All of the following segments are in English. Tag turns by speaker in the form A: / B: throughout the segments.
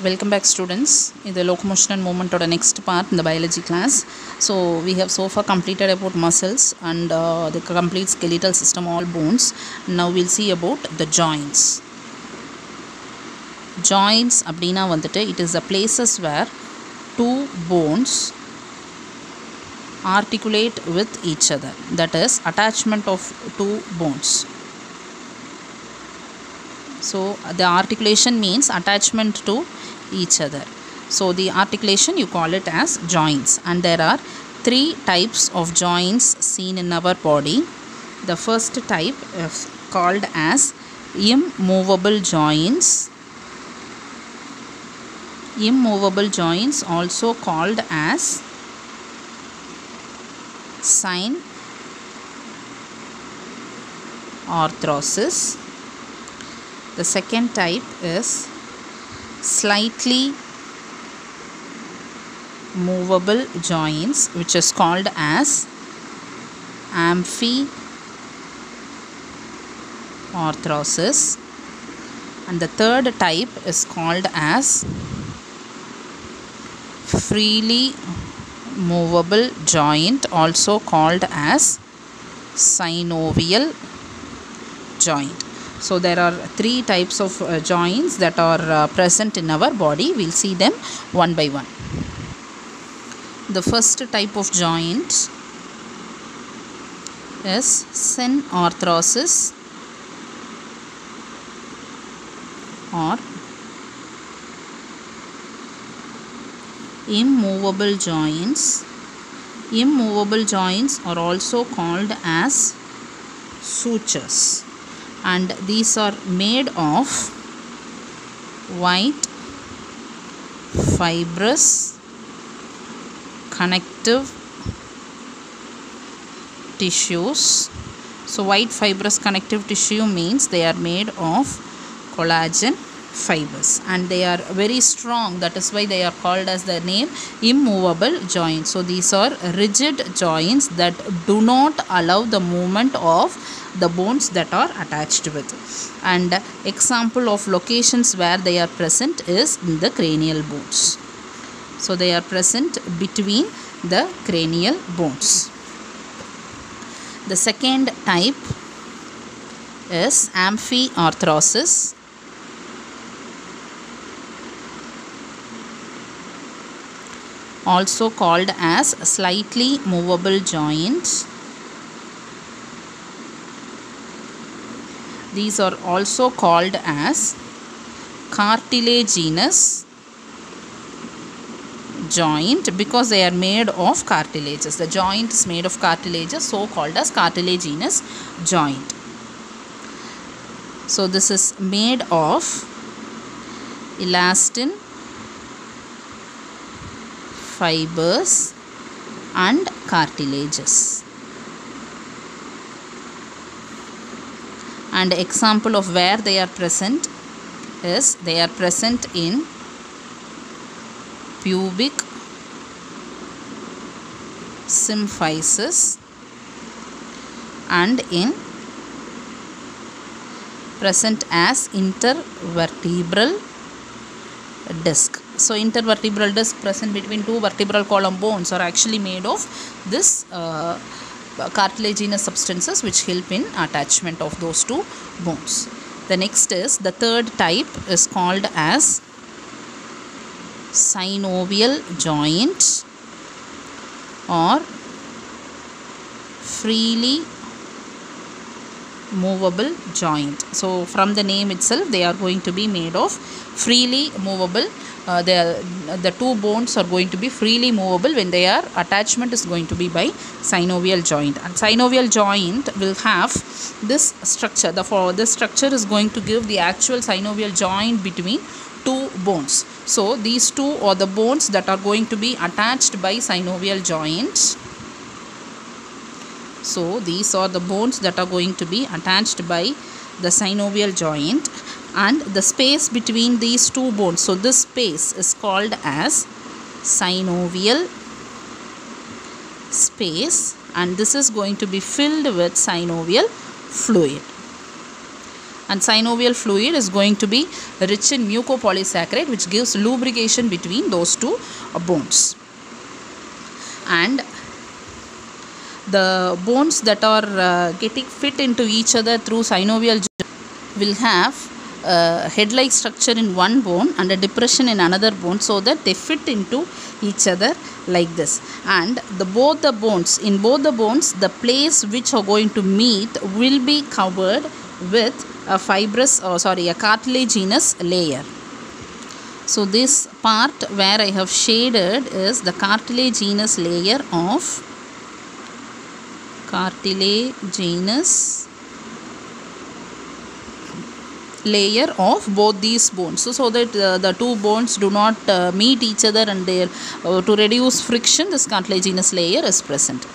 A: Welcome back, students. In the locomotion and movement or the next part in the biology class. So we have so far completed about muscles and the complete skeletal system, all bones. Now we'll see about the joints. Joints அப்படினா வந்துட்டு it is the places where two bones articulate with each other. That is attachment of two bones. So the articulation means attachment to each other. So the articulation you call it as joints, and there are three types of joints seen in our body. The first type is called as immovable joints. Immovable joints also called as synarthrosis. The second type is slightly movable joints, which is called as amphiarthrosis, and the third type is called as freely movable joint, also called as synovial joint. So there are three types of joints that are present in our body. We'll see them one by one. The first type of joint is synarthrosis or immovable joints. Immovable joints are also called as sutures, and these are made of white fibrous connective tissues. So white fibrous connective tissue means they are made of collagen fibers, and they are very strong. That is why they are called as the name immovable joints. So these are rigid joints that do not allow the movement of the bones that are attached with. And example of locations where they are present is in the cranial bones. So they are present between the cranial bones. The second type is amphiarthrosis. Also called as slightly movable joints. These are also called as cartilaginous joint because they are made of cartilages. The joint is made of cartilages, so called as cartilaginous joint. So this is made of elastin fibers and cartilages. And example of where they are present is they are present in pubic symphysis and in present as intervertebral disc. So intervertebral disc present between two vertebral column bones are actually made of this cartilaginous substances which help in attachment of those two bones. The next is the third type is called as synovial joint or freely movable joint. So from the name itself they are going to be made of freely movable. The two bones are going to be freely movable when their attachment is going to be by synovial joint, and synovial joint will have this structure. This structure is going to give the actual synovial joint between two bones. So these two are the bones that are going to be attached by synovial joints. So these are the bones that are going to be attached by the synovial joint, and the space between these two bones, so this space is called as synovial space, and this is going to be filled with synovial fluid. and synovial fluid is going to be rich in mucopolysaccharide, which gives lubrication between those two bones. And the bones that are getting fit into each other through synovial will have a head-like structure in one bone and a depression in another bone, so that they fit into each other like this. And both the bones, the place which are going to meet will be covered with a cartilaginous layer. So this part where I have shaded is the cartilaginous layer of both these bones, so that the two bones do not meet each other, and to reduce friction, this cartilaginous layer is present.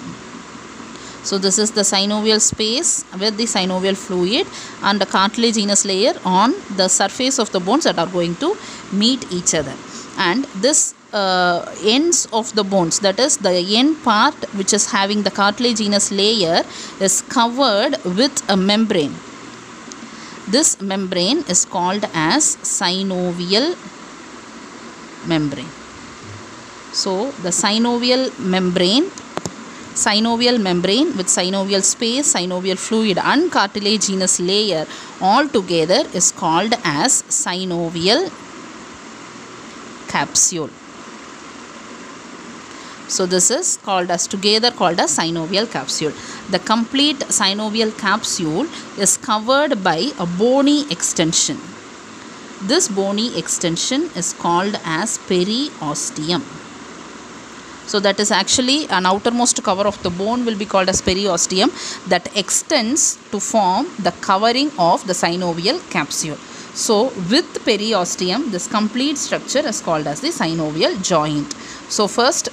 A: So this is the synovial space with the synovial fluid and the cartilaginous layer on the surface of the bones that are going to meet each other. And this ends of the bones, that is the end part which is having the cartilaginous layer, is covered with a membrane. This membrane is called as synovial membrane. So the synovial membrane with synovial space, synovial fluid and cartilaginous layer all together is called as synovial capsule. So this is called as synovial capsule. The complete synovial capsule is covered by a bony extension. This bony extension is called as periosteum. So that is actually an outermost cover of the bone will be called as periosteum, that extends to form the covering of the synovial capsule. So with periosteum, this complete structure is called as the synovial joint. So first,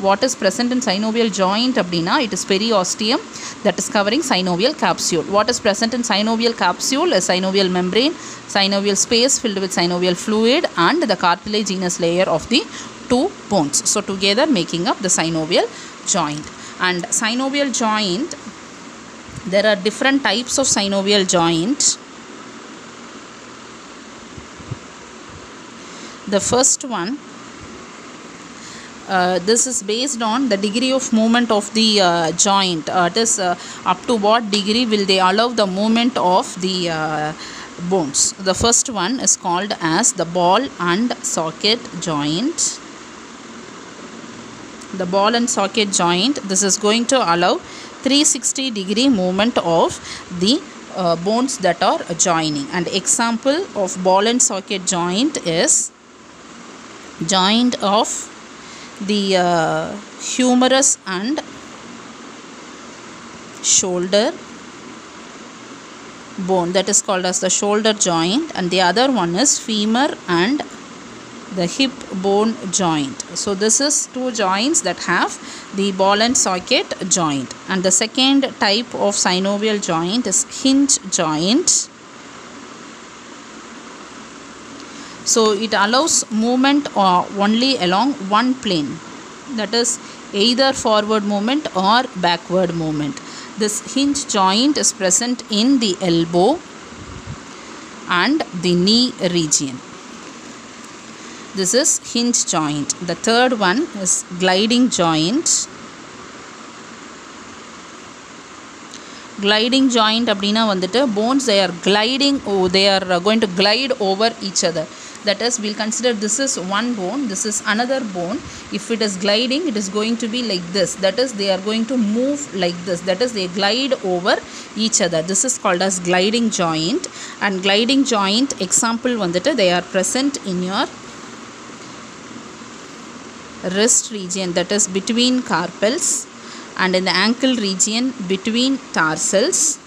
A: what is present in synovial joint abdina, it is periosteum that is covering synovial capsule. What is present in synovial capsule is synovial membrane, synovial space filled with synovial fluid and the cartilaginous layer of the two bones. So together making up the synovial joint. And synovial joint, there are different types of synovial joint. The first one, this is based on the degree of movement of the joint. It is up to what degree will they allow the movement of the bones. The first one is called as the ball and socket joint. The ball and socket joint, this is going to allow 360 degree movement of the bones that are joining. And example of ball and socket joint is joint of the humerus and shoulder bone, that is called as the shoulder joint, and the other one is femur and the hip bone joint. So this is two joints that have the ball and socket joint. And the second type of synovial joint is hinge joint. So it allows movement only along one plane, that is either forward movement or backward movement. This hinge joint is present in the elbow and the knee region. This is hinge joint. The third one is gliding joint. Gliding joint abdina vandittu bones they are gliding, they are going to glide over each other. That is, we'll consider this is one bone, this is another bone. If it is gliding, it is going to be like this. That is, they are going to move like this. That is, they glide over each other. This is called as gliding joint. And gliding joint example vandittu they are present in your wrist region, that is between carpals, and in the ankle region between tarsals,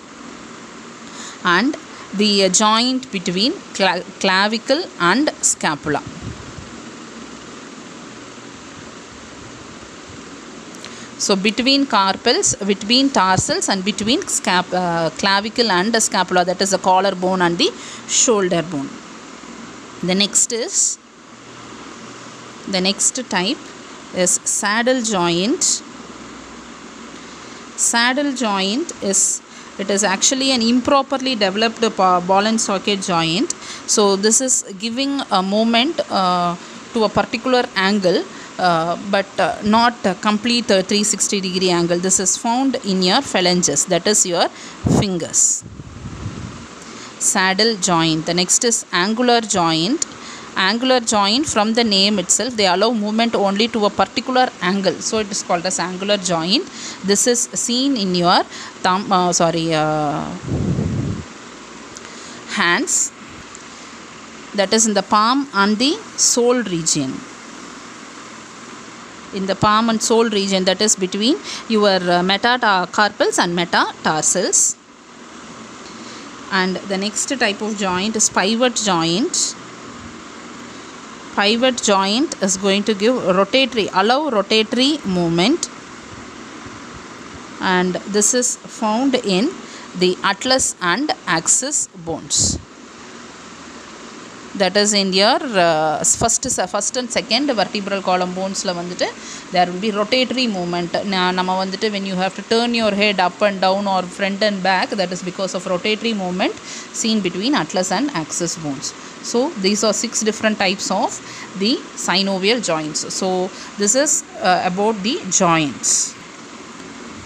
A: and the joint between clavicle and scapula. So between carpals, between tarsals, and between clavicle and scapula, that is the collarbone and the shoulder bone. The next type is saddle joint. Saddle joint is It is actually an improperly developed ball and socket joint. So this is giving a movement to a particular angle, but not a complete 360 degree angle. This is found in your phalanges, that is your fingers. Saddle joint. The next is angular joint. Angular joint, from the name itself, they allow movement only to a particular angle, so it is called as angular joint. This is seen in your hands, that is in the palm and the sole region. In the palm and sole region, that is between your metacarpals and metatarsals. And the next type of joint is pivot joint. Pivot joint is going to give allow rotatory movement, and this is found in the atlas and axis bones. That is in your first and second vertebral column bones la vandute there will be rotatory movement. Nama vandute when you have to turn your head up and down or front and back, that is because of rotatory movement seen between atlas and axis bones. So these are 6 different types of the synovial joints. So this is about the joints.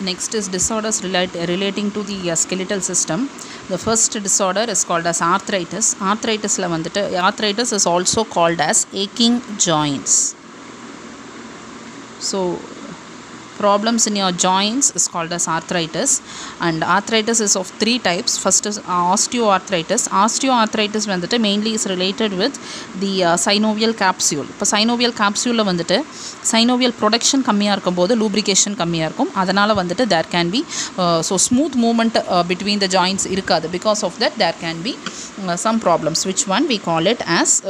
A: Next is disorders relating to the skeletal system. The first disorder is called as arthritis. Arthritis is also called as aching joints. So problems in your joints is called as arthritis, and arthritis is of 3 types. First is osteoarthritis. Osteoarthritis vandute mainly is related with the synovial capsule. இப்போ synovial capsule வந்துட்டு synovial production கம்மியாக இருக்கும்போது lubrication கம்மியாக இருக்கும், அதனால் வந்துட்டு there can be so smooth movement between the joints இருக்காது. Because of that there can be some problems, which one we call it as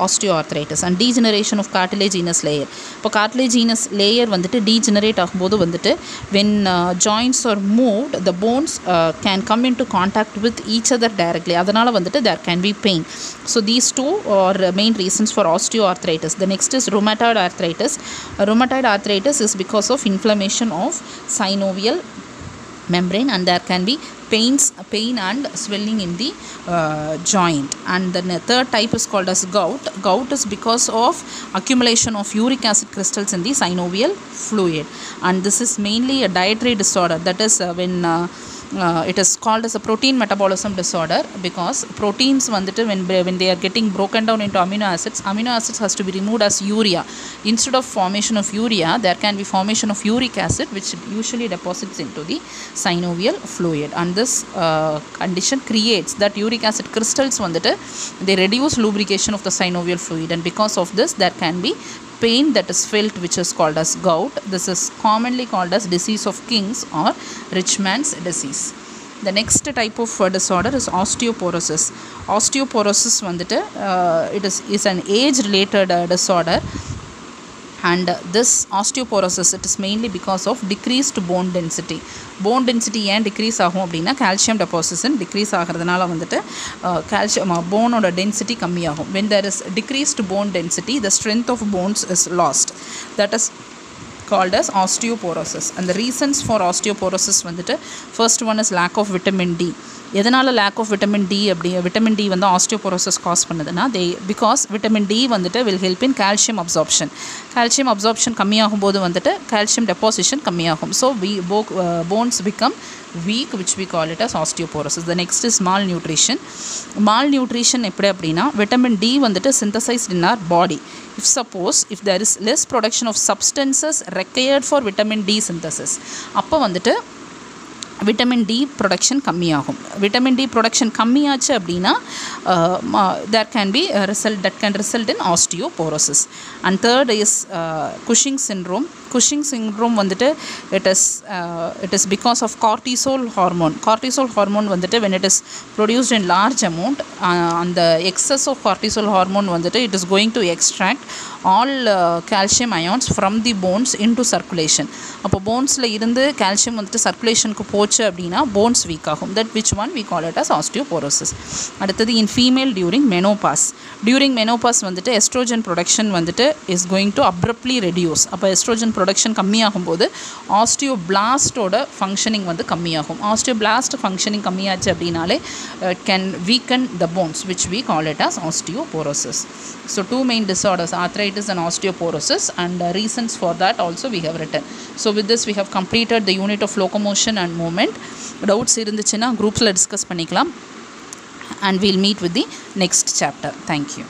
A: osteoarthritis. And degeneration of cartilaginous layer. இப்போ cartilaginous layer வந்துட்டு degenerate ஆகும்போது வந்துட்டு when joints are moved, the bones can come into contact with each other directly, அதனால் வந்துட்டு there can be pain. So these 2 are main reasons for osteoarthritis. The next is rheumatoid arthritis. Rheumatoid arthritis is because of inflammation of synovial membrane, and there can be pain and swelling in the joint. And the third type is called as gout. Gout is because of accumulation of uric acid crystals in the synovial fluid, and this is mainly a dietary disorder. That is when it is called as a protein metabolism disorder, because proteins vandittu when they are getting broken down into amino acids has to be removed as urea. Instead of formation of urea, there can be formation of uric acid, which usually deposits into the synovial fluid, and this condition creates that uric acid crystals vandittu they reduce lubrication of the synovial fluid, and because of this there can be pain that is felt, which is called as gout. This is commonly called as disease of King's or Richmond's disease. The next type of disorder is osteoporosis. Osteoporosis vandittu it is an age related disorder, and this osteoporosis, it is mainly because of decreased bone density. Bone density ஏன் degrees ஆகும் அப்படின்னா calcium deposition degrees ஆகிறதுனால வந்துட்டு calcium போனோட density கம்மியாகும். When there is decreased bone density, the strength of bones is lost. That is called as osteoporosis. And the reasons for osteoporosis வந்துட்டு first one is lack of vitamin D. எதனால் lack of vitamin D vitamin D வந்து osteoporosis cause பண்ணுதுன்னா because vitamin D வந்துட்டு will help in calcium absorption கம்மியாகும் போது வந்துட்டு calcium deposition கம்மியாகும். So bones become weak, which we call it as osteoporosis. The next is malnutrition. Malnutrition எப்படி அப்படின்னா vitamin D வந்துட்டு synthesized in our body. If there is less production of substances required for vitamin D synthesis, அப்போ வந்துட்டு vitamin D production கம்மியாகும். vitamin D production கம்மியாச்சு அப்படின்னா there can be a result that can result in osteoporosis. And third is Cushing syndrome. Cushing syndrome வந்துட்டு it is because of cortisol hormone வந்துட்டு when it is produced in large amount, and the excess of cortisol hormone வந்துட்டு it is going to extract all calcium ions from the bones into circulation. அப்போ போன்ஸில் இருந்து calcium வந்துட்டு சர்க்குலேஷனுக்கு போச்சு அப்படின்னா bones weak ஆகும். That which one we call it as osteoporosis. அடுத்தது in female during menopause வந்துட்டு estrogen production வந்துட்டு is going to abruptly reduce. அப்போ estrogen ப்ரொடக்ஷன் கம்மியாகும்போது ஆஸ்டியோபிளாஸ்டோட ஃபங்க்ஷனிங் வந்து கம்மியாகும். ஆஸ்டியோபிளாஸ்ட் ஃபங்க்ஷனிங் கம்மியாச்சு அப்படின்னாலே can weaken the bones which we call it as osteoporosis. So two main disorders, arthritis and osteoporosis, and reasons for that also we have written. So with this we have completed the unit of locomotion and movement. Doubts irunduchina groupsla discuss பண்ணிக்கலாம், and we'll meet with the next chapter. Thank you.